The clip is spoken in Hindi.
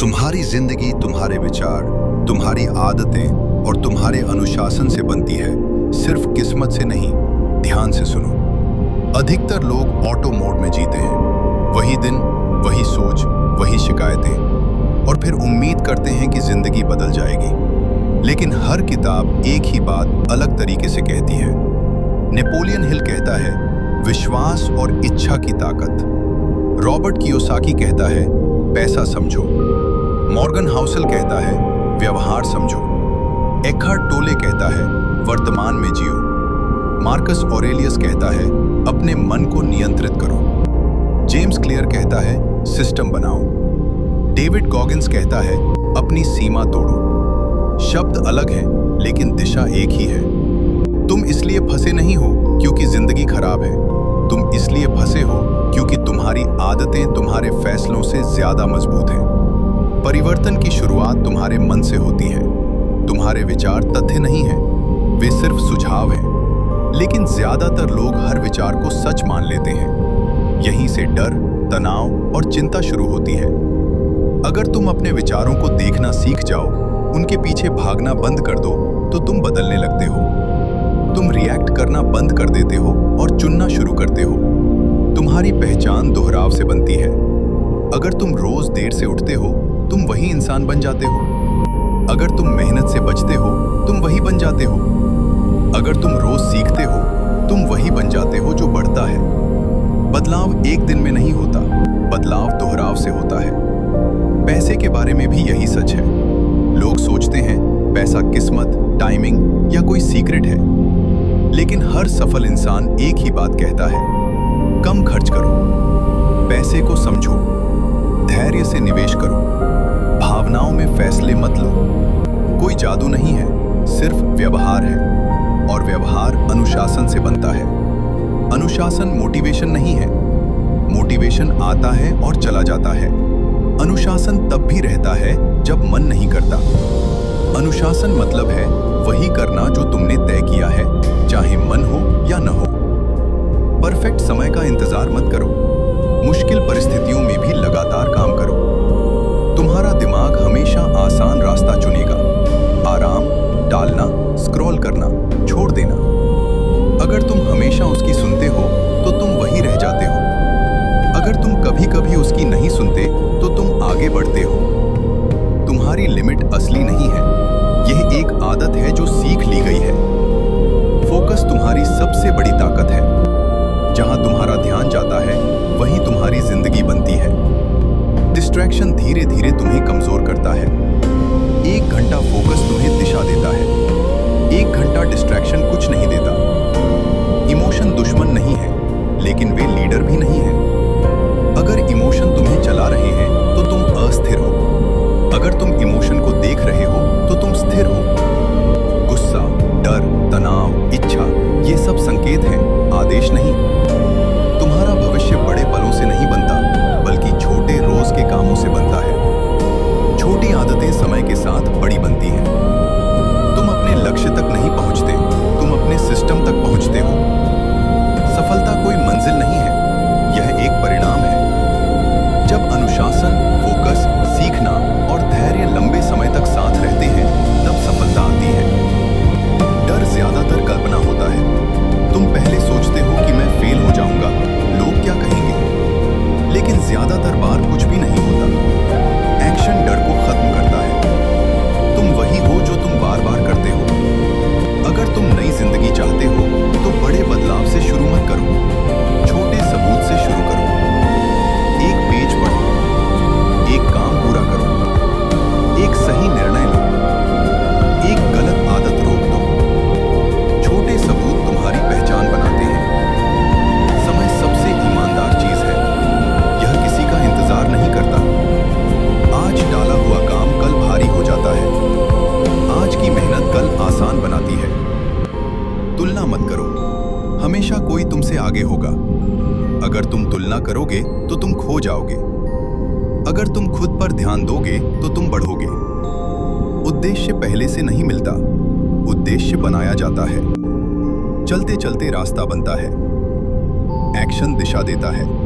तुम्हारी जिंदगी तुम्हारे विचार, तुम्हारी आदतें और तुम्हारे अनुशासन से बनती है, सिर्फ किस्मत से नहीं। ध्यान से सुनो। अधिकतर लोग ऑटो मोड में जीते हैं। वही दिन, वही सोच, वही शिकायतें, और फिर उम्मीद करते हैं कि जिंदगी बदल जाएगी। लेकिन हर किताब एक ही बात अलग तरीके से कहती है। नेपोलियन हिल कहता है, विश्वास और इच्छा की ताकत। रॉबर्ट कियोसाकी कहता है, पैसा समझो। मॉर्गन हाउसल कहता है, व्यवहार समझो। एक्हार्ट टोले कहता है, वर्तमान में जियो। मार्कस ऑरेलियस कहता है, अपने मन को नियंत्रित करो। जेम्स क्लियर कहता है, सिस्टम बनाओ। डेविड गॉगिंस कहता है, अपनी सीमा तोड़ो। शब्द अलग हैं, लेकिन दिशा एक ही है। तुम इसलिए फंसे नहीं हो क्योंकि जिंदगी खराब है। तुम इसलिए फंसे हो क्योंकि तुम्हारी आदतें तुम्हारे फैसलों से ज्यादा मजबूत हैं। परिवर्तन की शुरुआत तुम्हारे मन से होती है। तुम्हारे विचार तथ्य नहीं हैं, वे सिर्फ सुझाव हैं। लेकिन ज्यादातर लोग हर विचार को सच मान लेते हैं। यहीं से डर, तनाव और चिंता शुरू होती है। अगर तुम अपने विचारों को देखना सीख जाओ, उनके पीछे भागना बंद कर दो, तो तुम बदलने लगते हो। तुम रिएक्ट करना बंद कर देते हो और चुनना शुरू करते हो। तुम्हारी पहचान दोहराव से बनती है। अगर तुम रोज देर से उठते हो, तुम वही इंसान बन जाते हो। अगर तुम मेहनत से बचते हो, तुम वही बन जाते हो। अगर तुम रोज सीखते हो, तुम वही बन जाते हो जो बढ़ता है। बदलाव एक दिन में नहीं होता, बदलाव दोहराव से होता है। पैसे के बारे में भी यही सच है। लोग सोचते हैं पैसा किस्मत, टाइमिंग या कोई सीक्रेट है। लेकिन हर सफल इंसान एक ही बात कहता है, कम खर्च करो, पैसे को समझो, धैर्य से निवेश करो, भावनाओं में फैसले मत लो। कोई जादू नहीं है, सिर्फ व्यवहार है। और व्यवहार अनुशासन से बनता है। अनुशासन मोटिवेशन नहीं है। मोटिवेशन आता है और चला जाता है। अनुशासन तब भी रहता है जब मन नहीं करता। अनुशासन मतलब है वही करना जो तुमने तय किया है, चाहे मन हो या न हो। परफेक्ट समय का इंतजार मत करो। मुश्किल परिस्थितियों में भी लगातार काम करो। तुम्हारा दिमाग हमेशा आसान रास्ता चुनेगा। आराम, टालना, स्क्रॉल करना, छोड़ देना। अगर तुम हमेशा उसकी सुनते हो, तो तुम वहीं रह जाते हो। अगर तुम कभी कभी उसकी नहीं सुनते, तो तुम आगे बढ़ते हो। तुम्हारी लिमिट असली नहीं है, यह एक आदत है जो सीख ली गई है। फोकस तुम्हारी सबसे बड़ी ताकत है। जहां तुम्हारा ध्यान जाता है, वहीं तुम्हारी जिंदगी बनती है। डिस्ट्रैक्शन धीरे धीरे तुम्हें कमजोर करता है। 1 घंटा फोकस तुम्हें दिशा देता है। 1 घंटा डिस्ट्रैक्शन कुछ नहीं देता। इमोशन दुश्मन नहीं है, लेकिन वे लीडर भी नहीं है। अगर इमोशन तुम्हें चला रहे हैं, तो तुम अस्थिर हो। अगर तुम इमोशन को देख रहे हो, तो तुम स्थिर हो। गुस्सा, डर, तनाव, इच्छा, ये सब संकेत हैं, आदेश नहीं। तुम्हारा भविष्य बड़े पलों से नहीं बनता, बल्कि छोटे रोज के कामों से बनता है। छोटी आदतें समय के साथ बड़ी बनती हैं। तुम अपने लक्ष्य तक नहीं पहुंचते, तुम अपने सिस्टम तक पहुंचते हो। सफलता कोई मंजिल नहीं है, यह एक परिणाम है। जब अनुशासन, फोकस, सीखना और धैर्य लंबे समय तक साथ रहते हैं, तब सफलता आती है। डर ज्यादातर कल्पना होता है। तुम पहले सोचते हो कि मैं फेल हो जाऊंगा, लोग क्या कहेंगे। लेकिन ज्यादातर बार कुछ भी नहीं होता। एक्शन डर को खत्म करता है। तुम वही हो जो तुम बार बार करते हो। अगर तुम नई जिंदगी चाहते हो, तो बड़े बदलाव से शुरू मत करो। छोटे सबूत से शुरू करो। एक पेज पढ़ो, एक काम पूरा करो, एक सही निर्णय लो, एक गलत आदत रोक दो। छोटे सबूत तुम्हारी पहचान बनाते हैं। समय सबसे ईमानदार चीज है। यह किसी का इंतजार नहीं करता। आज डाला हुआ काम कल भारी हो जाता है। आज की मेहनत कल आसान बनाती है। तुलना मत करो, हमेशा कोई तुमसे आगे होगा। अगर तुम तुलना करोगे, तो तुम खो जाओगे। अगर तुम खुद पर ध्यान दोगे, तो तुम बढ़ोगे। उद्देश्य पहले से नहीं मिलता, उद्देश्य बनाया जाता है। चलते चलते रास्ता बनता है। एक्शन दिशा देता है।